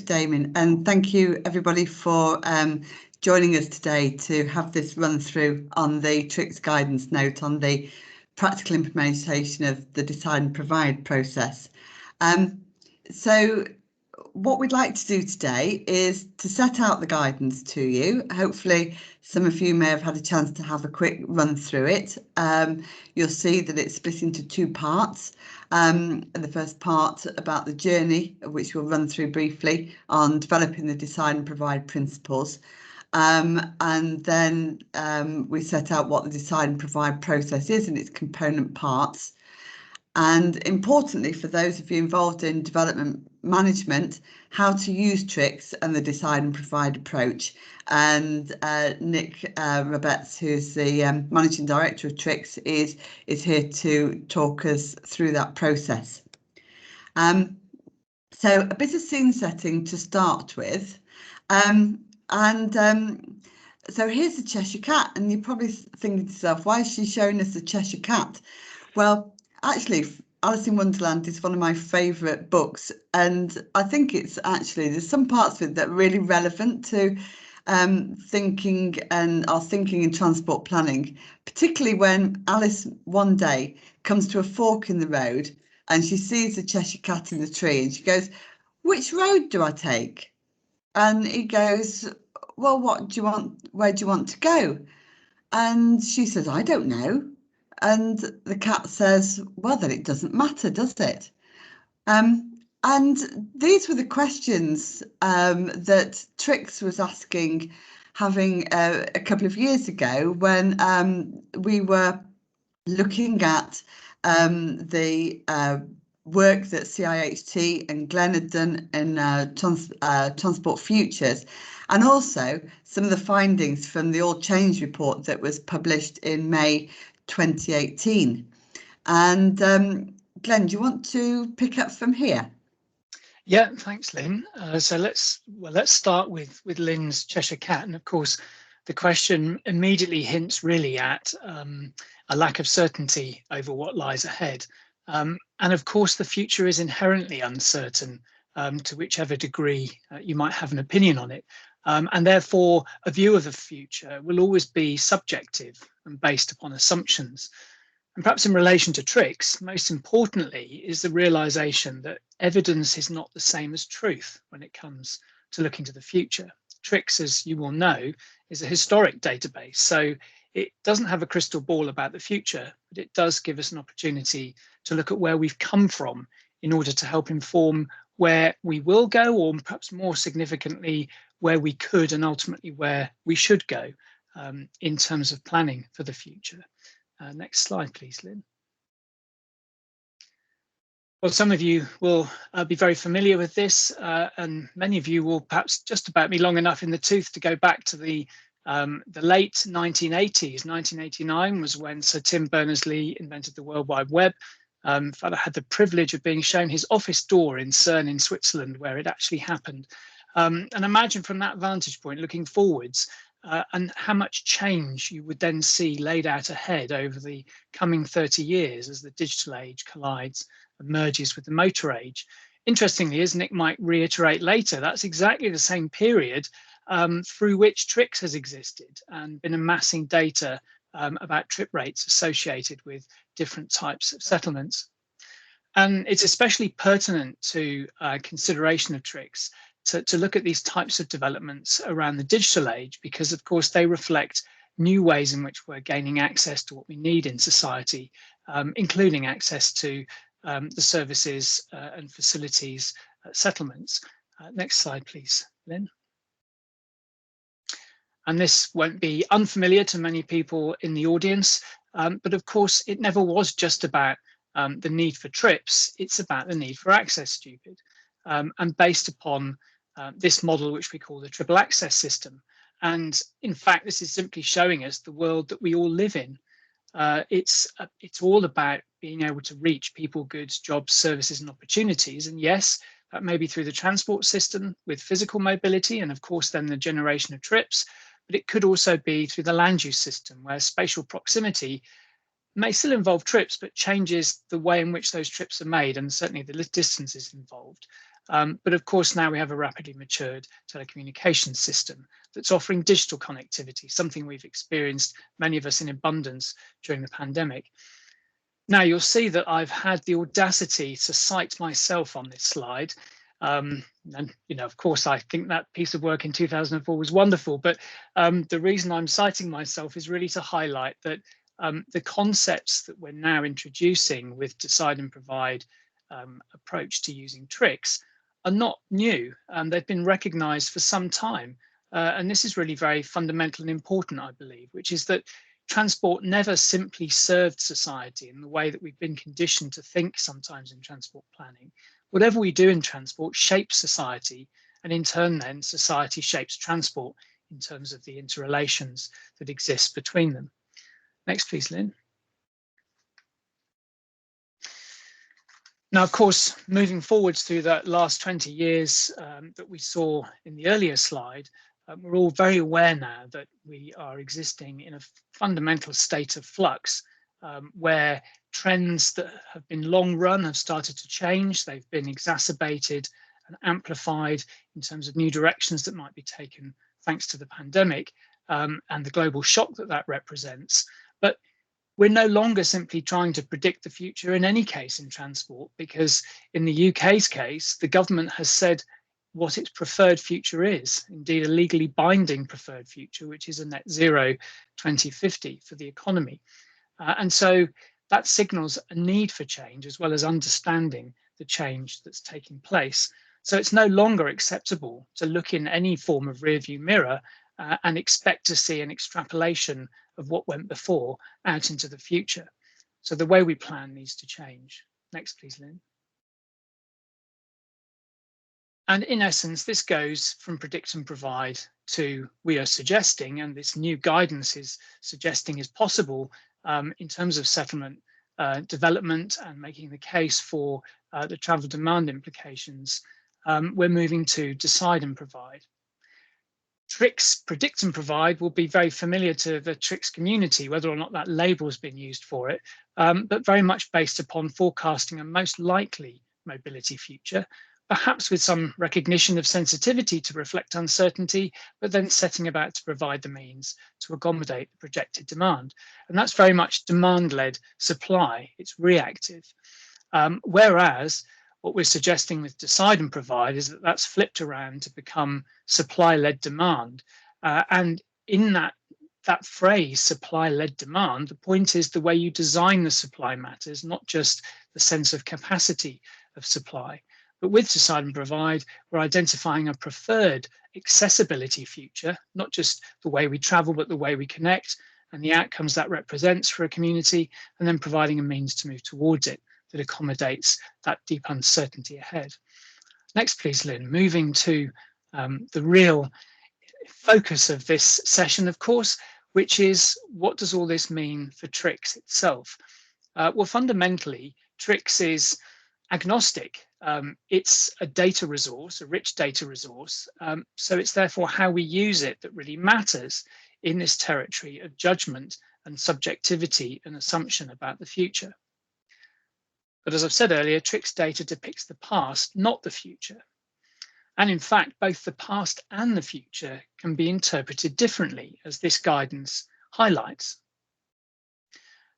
Damien, and thank you everybody for joining us today to have this run through on the Trixx guidance note on the practical implementation of the decide and provide process. So what we'd like to do today is to set out the guidance to you. Hopefully some of you may have had a chance to have a quick run through it. You'll see that it's split into two parts. The first part about the journey, which we'll run through briefly on developing the decide and provide principles. And then we set out what the decide and provide process is and its component parts. And importantly, for those of you involved in development management, how to use Trixx and the decide and provide approach. And Nick Roberts, who's the managing director of Trixx, is here to talk us through that process. So a bit of scene setting to start with. So here's the Cheshire Cat, and you're probably thinking to yourself, why is she showing us the Cheshire Cat? Well, actually, Alice in Wonderland is one of my favourite books, and I think it's actually, there's some parts of it that are really relevant to thinking in transport planning, particularly when Alice one day comes to a fork in the road and she sees the Cheshire Cat in the tree and she goes, which road do I take? And he goes, well, what do you want? Where do you want to go? And she says, I don't know. And the cat says, well, then it doesn't matter, does it? And these were the questions that Trixx was asking, having a couple of years ago when we were looking at the work that CIHT and Glenn had done in Transport Futures, and also some of the findings from the All Change report that was published in May 2018. And Glenn, do you want to pick up from here? Yeah, thanks, Lynn. So let's start with Lynn's Cheshire Cat, and of course, the question immediately hints really at a lack of certainty over what lies ahead. And of course, the future is inherently uncertain to whichever degree you might have an opinion on it. And therefore, a view of the future will always be subjective and based upon assumptions. And perhaps in relation to Trixx, most importantly, is the realization that evidence is not the same as truth when it comes to looking to the future. Trixx, as you will know, is a historic database, so it doesn't have a crystal ball about the future, but it does give us an opportunity to look at where we've come from in order to help inform where we will go, or perhaps more significantly, where we could and ultimately where we should go in terms of planning for the future. Next slide, please, Lynn. Well, some of you will be very familiar with this, and many of you will perhaps just about be long enough in the tooth to go back to the late 1980s. 1989 was when Sir Tim Berners-Lee invented the World Wide Web. In fact, I had the privilege of being shown his office door in Cern in Switzerland, where it actually happened. And imagine from that vantage point, looking forwards, and how much change you would then see laid out ahead over the coming 30 years as the digital age collides and merges with the motor age. Interestingly, as Nick might reiterate later, that's exactly the same period through which Trixx has existed and been amassing data about trip rates associated with different types of settlements. And it's especially pertinent to consideration of Trixx to look at these types of developments around the digital age, because of course they reflect new ways in which we're gaining access to what we need in society, including access to the services and facilities settlements. Next slide, please, Lynn. And this won't be unfamiliar to many people in the audience, but of course it never was just about the need for trips, it's about the need for access, stupid, and based upon this model, which we call the triple access system. And in fact, this is simply showing us the world that we all live in. It's all about being able to reach people, goods, jobs, services, and opportunities. And yes, that may be through the transport system with physical mobility, and of course, then the generation of trips, but it could also be through the land use system, where spatial proximity may still involve trips, but changes the way in which those trips are made, and certainly the distances involved. But of course, now we have a rapidly matured telecommunications system that's offering digital connectivity, something we've experienced, many of us, in abundance during the pandemic. Now, you'll see that I've had the audacity to cite myself on this slide. And, of course, I think that piece of work in 2004 was wonderful. But the reason I'm citing myself is really to highlight that the concepts that we're now introducing with decide and provide approach to using Trixx are not new. They've been recognized for some time. And this is really very fundamental and important, I believe, which is that transport never simply served society in the way that we've been conditioned to think sometimes in transport planning. Whatever we do in transport shapes society, and in turn then society shapes transport in terms of the interrelations that exist between them. Next, please, Lynn. Now, of course, moving forwards through that last 20 years that we saw in the earlier slide, we're all very aware now that we are existing in a fundamental state of flux where trends that have been long run have started to change. They've been exacerbated and amplified in terms of new directions that might be taken thanks to the pandemic and the global shock that that represents. But we're no longer simply trying to predict the future in any case in transport, because in the UK's case, the government has said what its preferred future is, indeed a legally binding preferred future, which is a net zero 2050 for the economy. And so that signals a need for change as well as understanding the change that's taking place. So it's no longer acceptable to look in any form of rearview mirror and expect to see an extrapolation of what went before out into the future. So the way we plan needs to change. Next, please, Lynn. And in essence, this goes from predict and provide to we are suggesting, and this new guidance is suggesting is possible in terms of settlement development and making the case for the travel demand implications. We're moving to decide and provide. Trixx, predict and provide, will be very familiar to the Trixx community, whether or not that label has been used for it, but very much based upon forecasting a most likely mobility future, perhaps with some recognition of sensitivity to reflect uncertainty, but then setting about to provide the means to accommodate the projected demand. And that's very much demand-led supply, it's reactive. Whereas what we're suggesting with decide and provide is that that's flipped around to become supply-led demand. And in that phrase, supply-led demand, the point is the way you design the supply matters, not just the sense of capacity of supply. But with decide and provide, we're identifying a preferred accessibility future, not just the way we travel, but the way we connect and the outcomes that represents for a community, and then providing a means to move towards it that accommodates that deep uncertainty ahead. Next, please, Lynn. Moving to the real focus of this session, of course, which is what does all this mean for Trixx itself? Well, fundamentally, Trixx is agnostic. It's a data resource, a rich data resource. So it's therefore how we use it that really matters in this territory of judgment and subjectivity and assumption about the future. But as I've said earlier, Trixx data depicts the past, not the future. And in fact, both the past and the future can be interpreted differently, as this guidance highlights.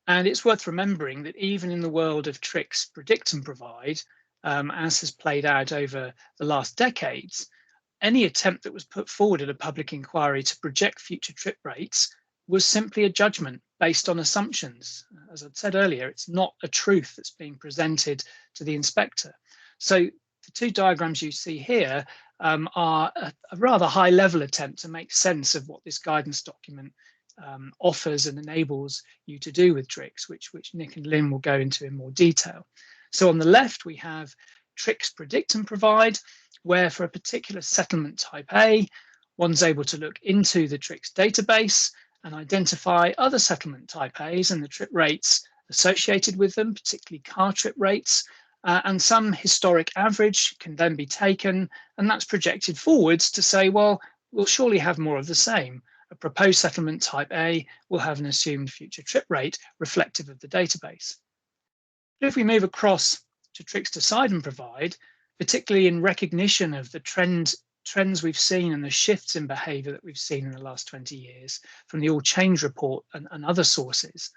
And it's worth remembering that even in the world of Trixx predict and provide, as has played out over the last decades, any attempt that was put forward at a public inquiry to project future trip rates was simply a judgment based on assumptions. As I'd said earlier, it's not a truth that's being presented to the inspector. So the two diagrams you see here are a rather high level attempt to make sense of what this guidance document offers and enables you to do with Trixx, which Nick and Lynn will go into in more detail. So on the left, we have Trixx predict and provide, where for a particular settlement type A, one's able to look into the Trixx database and identify other settlement type A's and the trip rates associated with them, particularly car trip rates, and some historic average can then be taken, and that's projected forwards to say, well, we'll surely have more of the same. A proposed settlement type A will have an assumed future trip rate reflective of the database. But if we move across to Trixx decide and provide, particularly in recognition of the trends we've seen and the shifts in behaviour that we've seen in the last 20 years from the All Change report and other sources,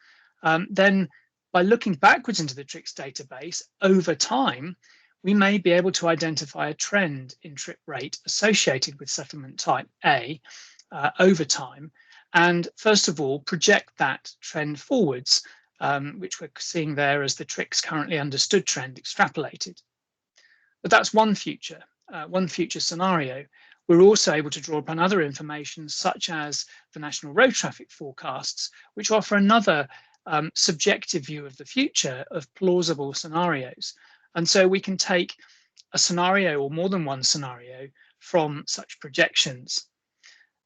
then by looking backwards into the Trixx database over time, we may be able to identify a trend in trip rate associated with settlement type A over time, and first of all, project that trend forwards, which we're seeing there as the Trixx currently understood trend extrapolated. But that's one future scenario. We're also able to draw upon other information, such as the national road traffic forecasts, which offer another subjective view of the future of plausible scenarios. And so we can take a scenario or more than one scenario from such projections.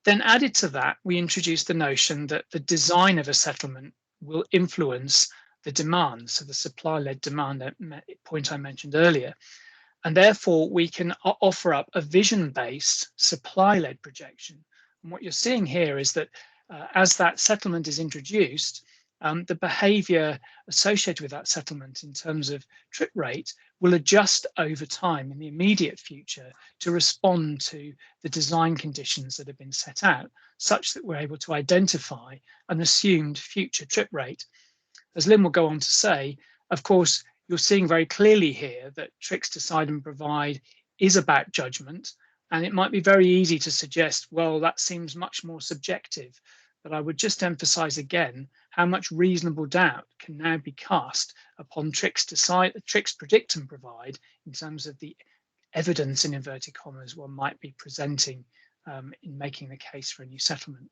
Then added to that, we introduce the notion that the design of a settlement will influence the demand, so the supply-led demand point I mentioned earlier. And therefore, we can offer up a vision-based supply-led projection. And what you're seeing here is that as that settlement is introduced, the behavior associated with that settlement in terms of trip rate will adjust over time in the immediate future to respond to the design conditions that have been set out, such that we're able to identify an assumed future trip rate. As Lynn will go on to say, of course, you're seeing very clearly here that Trixx Decide and Provide is about judgment, and it might be very easy to suggest, well, that seems much more subjective. But I would just emphasize again how much reasonable doubt can now be cast upon Trixx Predict and Provide in terms of the evidence, in inverted commas, one might be presenting in making the case for a new settlement.